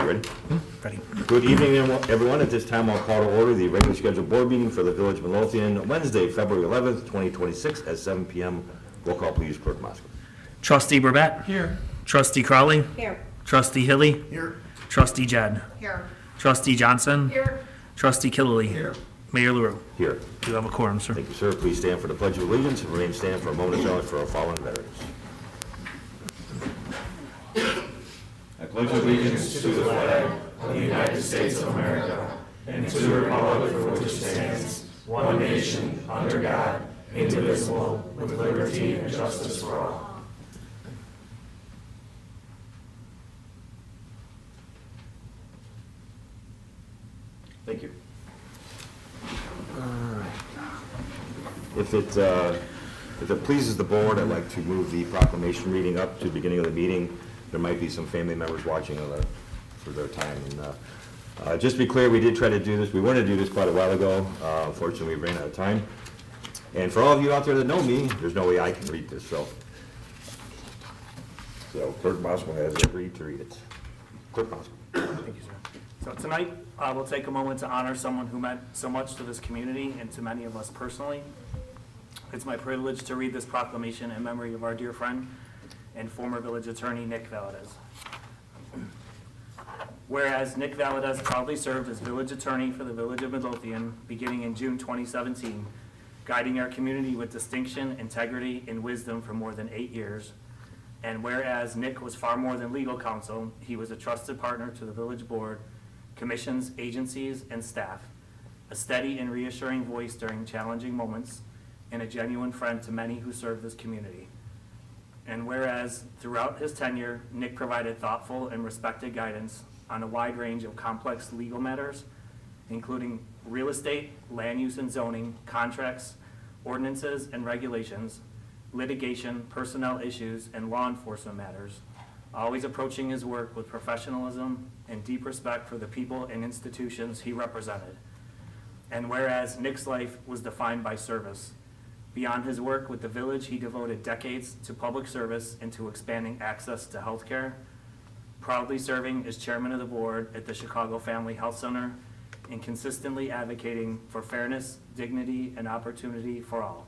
Ready? Ready. Good evening, everyone. At this time, I'll call to order the regularly scheduled board meeting for the Village of Midlothian, Wednesday, February 11th, 2026, at 7 p.m. Roll call, please, Clerk Moskowitz. Trustee Burbett. Here. Trustee Crawley. Here. Trustee Hilly. Here. Trustee Jed. Here. Trustee Johnson. Here. Trustee Killily. Here. Mayor LaRue. Here. You have a quorum, sir. Thank you, sir. Please stand for the Pledge of Allegiance and remain standing for a moment of silence for our fallen veterans. I pledge allegiance to the flag of the United States of America and to the republic for which it stands, one nation, under God, indivisible, with liberty and justice for all. Thank you. If it pleases the board, I'd like to move the proclamation reading up to the beginning of the meeting. There might be some family members watching for their time. And just to be clear, we did try to do this. We wanted to do this quite a while ago. Unfortunately, we ran out of time. And for all of you out there that know me, there's no way I can read this. So Clerk Moskowitz has agreed to read it. Clerk Moskowitz. Thank you, sir. So tonight, we'll take a moment to honor someone who meant so much to this community and to many of us personally. It's my privilege to read this proclamation in memory of our dear friend and former village attorney, Nick Valadez. Whereas Nick Valadez proudly served as village attorney for the Village of Midlothian beginning in June 2017, guiding our community with distinction, integrity, and wisdom for more than 8 years. And whereas Nick was far more than legal counsel, he was a trusted partner to the village board, commissions, agencies, and staff, a steady and reassuring voice during challenging moments, and a genuine friend to many who serve this community. And whereas throughout his tenure, Nick provided thoughtful and respected guidance on a wide range of complex legal matters, including real estate, land use and zoning, contracts, ordinances and regulations, litigation, personnel issues, and law enforcement matters, always approaching his work with professionalism and deep respect for the people and institutions he represented. And whereas Nick's life was defined by service, beyond his work with the village, he devoted decades to public service and to expanding access to health care, proudly serving as chairman of the board at the Chicago Family Health Center and consistently advocating for fairness, dignity, and opportunity for all.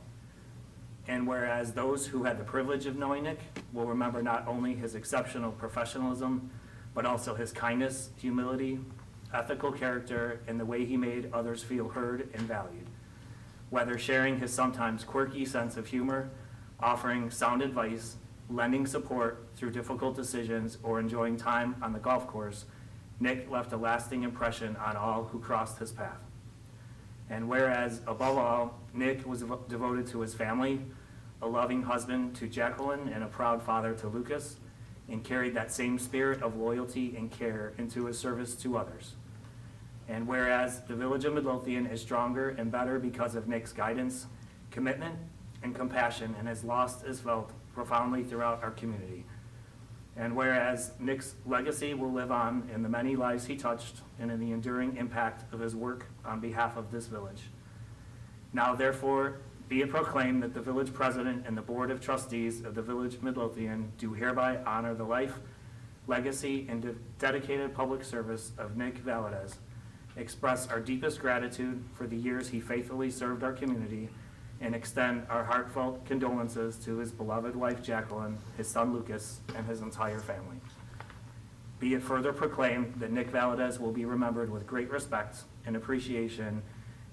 And whereas those who had the privilege of knowing Nick will remember not only his exceptional professionalism, but also his kindness, humility, ethical character, and the way he made others feel heard and valued. Whether sharing his sometimes quirky sense of humor, offering sound advice, lending support through difficult decisions, or enjoying time on the golf course, Nick left a lasting impression on all who crossed his path. And whereas, above all, Nick was devoted to his family, a loving husband to Jacqueline, and a proud father to Lucas, and carried that same spirit of loyalty and care into his service to others. And whereas the Village of Midlothian is stronger and better because of Nick's guidance, commitment, and compassion, and his loss is felt profoundly throughout our community. And whereas Nick's legacy will live on in the many lives he touched and in the enduring impact of his work on behalf of this village. Now therefore, be it proclaimed that the village president and the board of trustees of the Village of Midlothian do hereby honor the life, legacy, and dedicated public service of Nick Valadez, express our deepest gratitude for the years he faithfully served our community, and extend our heartfelt condolences to his beloved wife Jacqueline, his son Lucas, and his entire family. Be it further proclaimed that Nick Valadez will be remembered with great respect and appreciation,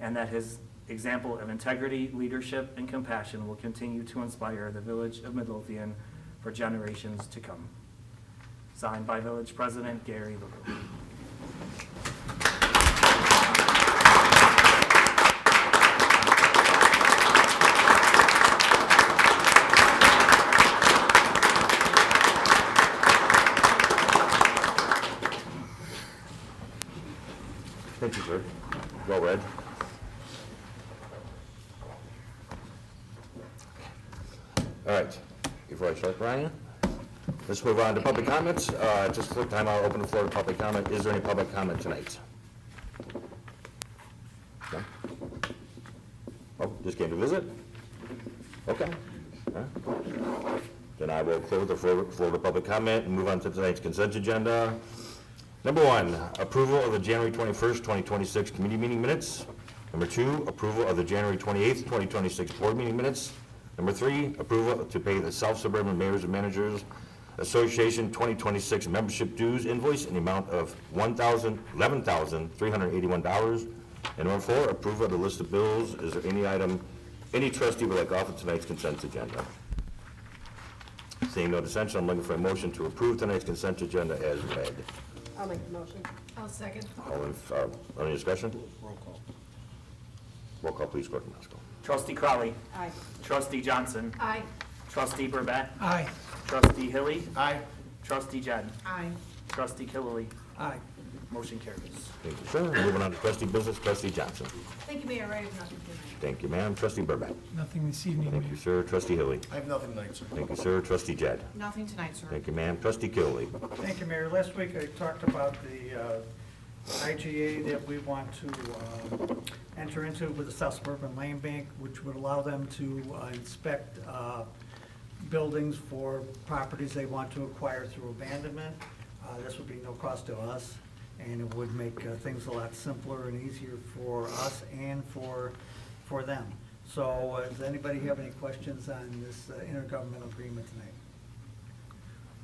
and that his example of integrity, leadership, and compassion will continue to inspire the Village of Midlothian for generations to come. Signed by Village President Gary LaRue. Thank you, sir. Well read. All right. Before I start, Brian, let's move on to public comments. Just a quick time, I'll open the floor to public comment. Is there any public comment tonight? No? Oh, just came to visit? Okay. All right. Then I will close the floor to public comment and move on to tonight's consent agenda. Number 1, approval of the January 21st, 2026 committee meeting minutes. Number 2, approval of the January 28th, 2026 board meeting minutes. Number 3, approval to pay the South Suburban Mayors and Managers Association 2026 membership dues invoice in the amount of $11,381. And number 4, approval of the list of bills. Is there any item any trustee would like off of tonight's consent agenda? Seeing no dissension, I'm looking for a motion to approve tonight's consent agenda as read. I'll make the motion. I'll second. Any discussion? Roll call, please, Clerk Masko. Trustee Crowley. Aye. Trustee Johnson. Aye. Trustee Burbett. Aye. Trustee Hilly. Aye. Trustee Jed. Aye. Trustee Killily. Aye. Motion carries. Thank you, sir. Moving on to trustee business, trustee Johnson. Thank you, Mayor. I have nothing tonight. Thank you, ma'am. Trustee Burbank. Nothing this evening, Thank you, sir. Trustee Hilly. I have nothing tonight, sir. Thank you, sir. Trustee Jed. Nothing tonight, sir. Thank you, ma'am. Trustee Killily. Thank you, Mayor. Last week I talked about the IGA that we want to enter into with the South Suburban Land Bank, which would allow them to inspect buildings for properties they want to acquire through abandonment. This would be no cost to us, and it would make things a lot simpler and easier for us and for them. So does anybody have any questions on this intergovernmental agreement tonight?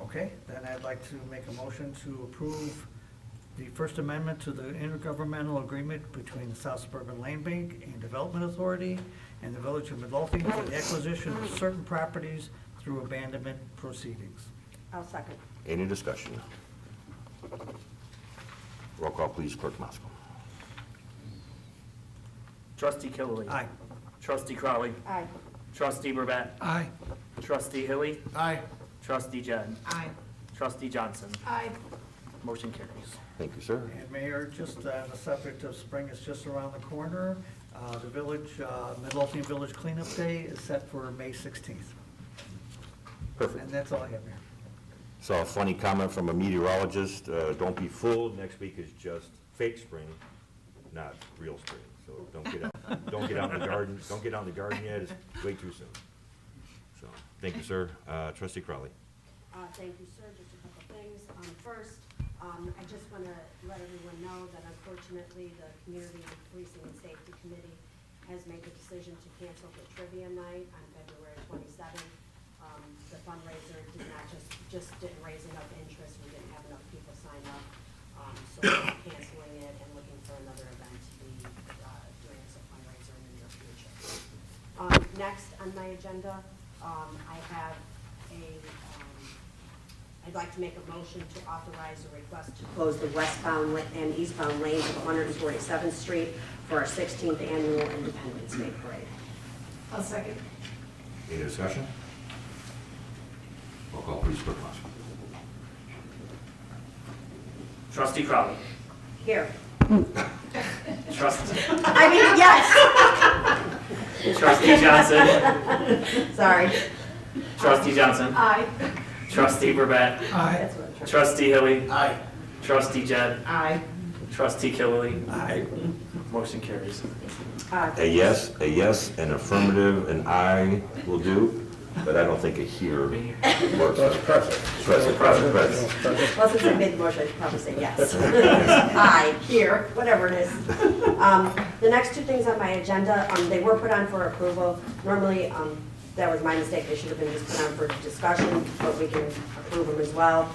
Okay, then I'd like to make a motion to approve the First Amendment to the intergovernmental agreement between the South Suburban Land Bank and Development Authority and the Village of Midlothian for the acquisition of certain properties through abandonment proceedings. I'll second. Any discussion? Roll call, please, Clerk Masko. Trustee Killily. Aye. Trustee Crowley. Aye. Trustee Burbett. Aye. Trustee Hilly. Aye. Trustee Jed. Aye. Trustee Johnson. Aye. Motion carries. Thank you, sir. And Mayor, just on the subject of spring is just around the corner. The village, Midlothian Village Cleanup Day is set for May 16th. Perfect. And that's all I have, Mayor. Saw a funny comment from a meteorologist. Don't be fooled. Next week is just fake spring, not real spring. So don't get out in the garden. Don't get out in the garden yet. It's way too soon. So, thank you, sir. Trustee Crowley. Thank you, sir. Just a couple things. First, I just want to let everyone know that unfortunately, the Community Policing and Safety Committee has made the decision to cancel the trivia night on February 27th. The fundraiser did not just didn't raise enough interest. We didn't have enough people sign up. So we're canceling it and looking for another event to be doing as a fundraiser in the near future. Next on my agenda, I have I'd like to make a motion to authorize a request to close the westbound and eastbound lanes of 147th Street for our 16th annual Independence Day Parade. I'll second. Any discussion? Roll call, please, Clerk Masko. Trustee Crowley. Here. Trustee, I mean, yes. Trustee Johnson. Sorry. Trustee Johnson. Aye. Trustee Burbett. Aye. That's what I'm trying. Trustee Hilly. Aye. Trustee Jed. Aye. Trustee Killily. Aye. Motion carries. A yes, an affirmative, an aye will do, but I don't think a here works. Present. Well, since I made the motion, I should probably say yes. Aye, here, whatever it is. The next two things on my agenda, they were put on for approval. Normally, that was my mistake, they should have been just put on for discussion, but we can approve them as well.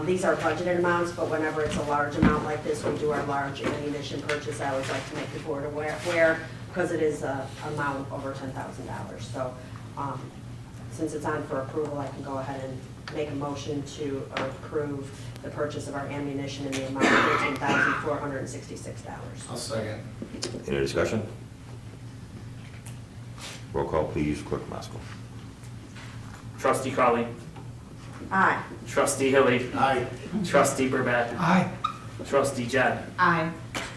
These are budgeted amounts, but whenever it's a large amount like this, we do our large ammunition purchase. I always like to make the board aware, because it is an amount over $10,000. So, since it's on for approval, I can go ahead and make a motion to approve the purchase of our ammunition in the amount of $13,466. I'll second. Any discussion? Roll call, please, Clerk Masko. Trustee Crowley. Aye. Trustee Hilly. Aye. Trustee Burbett. Aye. Trustee Jed. Aye.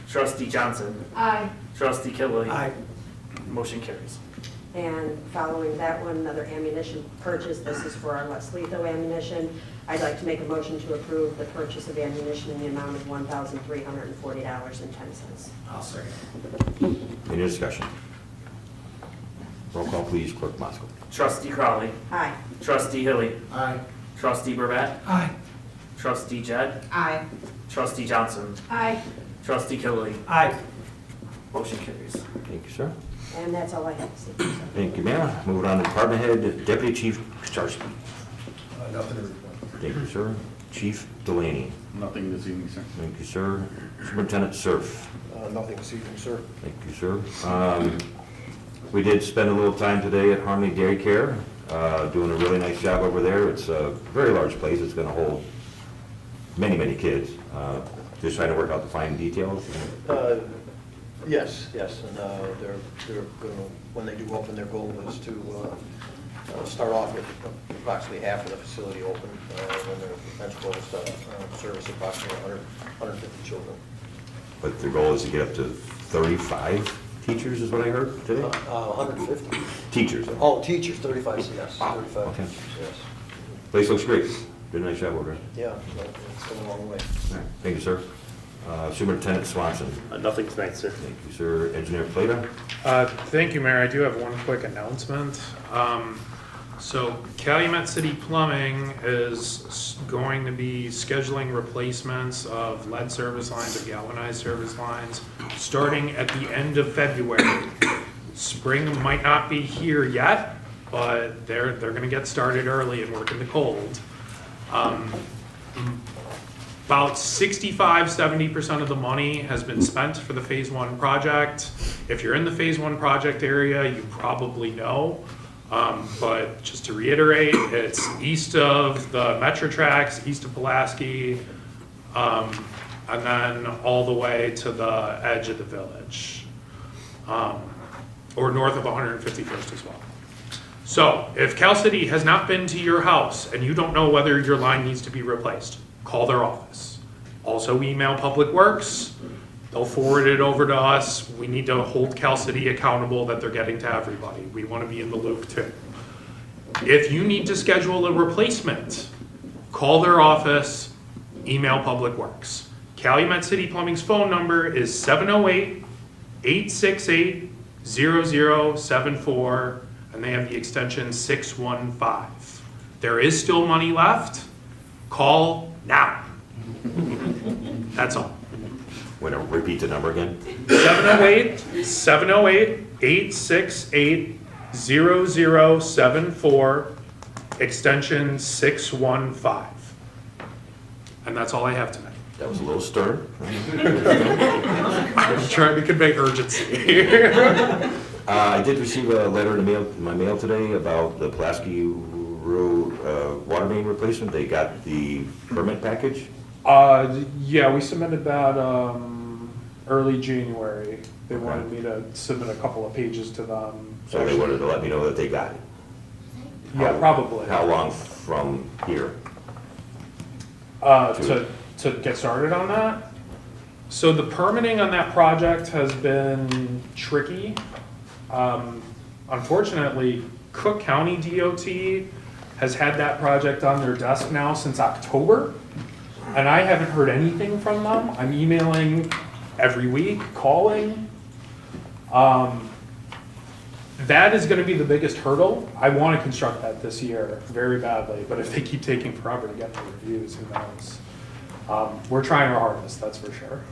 Trustee Johnson. Aye. Trustee Killily. Aye. Motion carries. And following that one, another ammunition purchase. This is for our less lethal ammunition. I'd like to make a motion to approve the purchase of ammunition in the amount of $1,340.10. I'll second. Any discussion? Roll call, please, Clerk Masko. Trustee Crowley. Aye. Trustee Hilly. Aye. Trustee Burbett. Aye. Trustee Jed, Aye. Trustee Johnson, Aye. Trustee Killy. Aye. Motion carries. Thank you, sir. And that's all I have to say. So, Thank you, ma'am. Moving on to Department Head, Deputy Chief Starsky. Nothing to report. Thank you, sir. Chief Delaney. Nothing this evening, sir. Thank you, sir. Superintendent Surf. Nothing this evening, sir. Thank you, sir. We did spend a little time today at Harmony Dairy Care, doing a really nice job over there. It's a very large place. It's gonna hold many, many kids. Just trying to work out the fine details. Yes, and they're going to, when they do open, their goal is to start off with approximately half of the facility open, and their next goal is to service approximately 150 children. But the goal is to get up to 35 teachers, is what I heard today? 150. Teachers. Oh, teachers, 35, yes, Wow, 35 okay. teachers, yes. Place looks great. Did a nice job over there. Yeah, it's come a long way. All right, thank you, sir. Superintendent Swanson. Nothing tonight, sir. Thank you, sir. Engineer Plato. Thank you, Mayor. I do have one quick announcement. So Calumet City Plumbing is going to be scheduling replacements of lead service lines or galvanized service lines starting at the end of February. Spring might not be here yet, but they're gonna get started early and work in the cold. About 65–70% of the money has been spent for the Phase 1 project. If you're in the Phase 1 project area, you probably know. But just to reiterate, it's east of the Metro tracks, east of Pulaski, and then all the way to the edge of the village, or north of 151st as well. So if Cal City has not been to your house and you don't know whether your line needs to be replaced, call their office. Also email Public Works. They'll forward it over to us. We need to hold Cal City accountable that they're getting to everybody. We want to be in the loop too. If you need to schedule a replacement, call their office, email Public Works. Calumet City Plumbing's phone number is 708-868-0074, and they have the extension 615. There is still money left. Call now. That's all. Want to repeat the number again? 708-868-0074, extension 615. And that's all I have tonight. That was a little stern. I'm trying to convey urgency. I did receive a letter in my mail today about the Pulaski Road water main replacement. They got the permit package. Yeah, we submitted that early January. They wanted me to submit a couple of pages to them. So they wanted to let me know that they got it. Yeah, probably. How long from here? To get started on that. So the permitting on that project has been tricky. Unfortunately, Cook County DOT has had that project on their desk now since October, and I haven't heard anything from them. I'm emailing every week, calling. That is gonna be the biggest hurdle. I wanna construct that this year very badly, but if they keep taking forever to get the reviews, who knows? We're trying our hardest, that's for sure.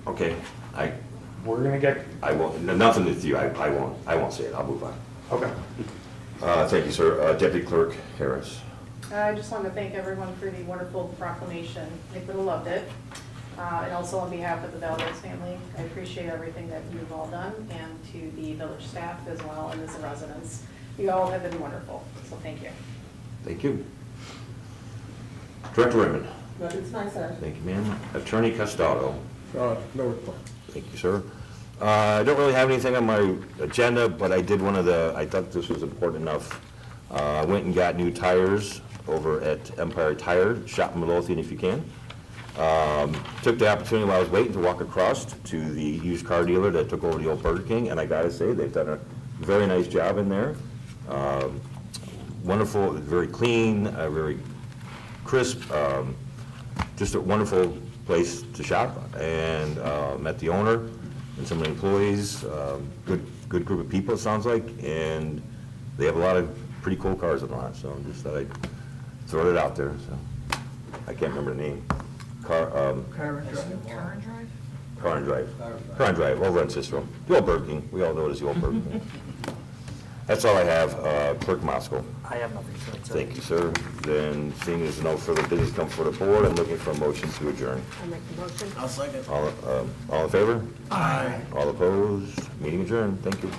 Okay, We're gonna get, I won't, nothing with you, I won't say it, I'll move on. okay. Thank you, sir. Deputy Clerk Harris. I just wanted to thank everyone for the wonderful proclamation. Nick would have loved it. And also on behalf of the Valdez family, I appreciate everything that you've all done, and to the village staff as well, and as the residents. You all have been wonderful, so thank you. Thank you. Director Raymond. It's nice, sir. Thank you, ma'am. Attorney Costado. No report. Thank you, sir. I don't really have anything on my agenda, but I did I thought this was important enough. I went and got new tires over at Empire Tire, shop in Midlothian if you can. Took the opportunity while I was waiting to walk across to the used car dealer that took over the old Burger King, and I gotta say, they've done a very nice job in there. Wonderful, very clean, very crisp, just a wonderful place to shop, and met the owner and some of the employees, good group of people, it sounds like, and they have a lot of pretty cool cars in the lot, so just thought I'd throw it out there, so. I can't remember the name. Car and Drive? Car and Drive? Car and Drive, over on Cicero. The old Burger King, we all know it as the old Burger King. That's all I have, Clerk Moscow. I have nothing to say. Thank you, sir. Then, seeing as no further business come before the board, I'm looking for a motion to adjourn. I'll make the motion. I'll second. All in favor? Aye. All opposed? Meeting adjourned. Thank you.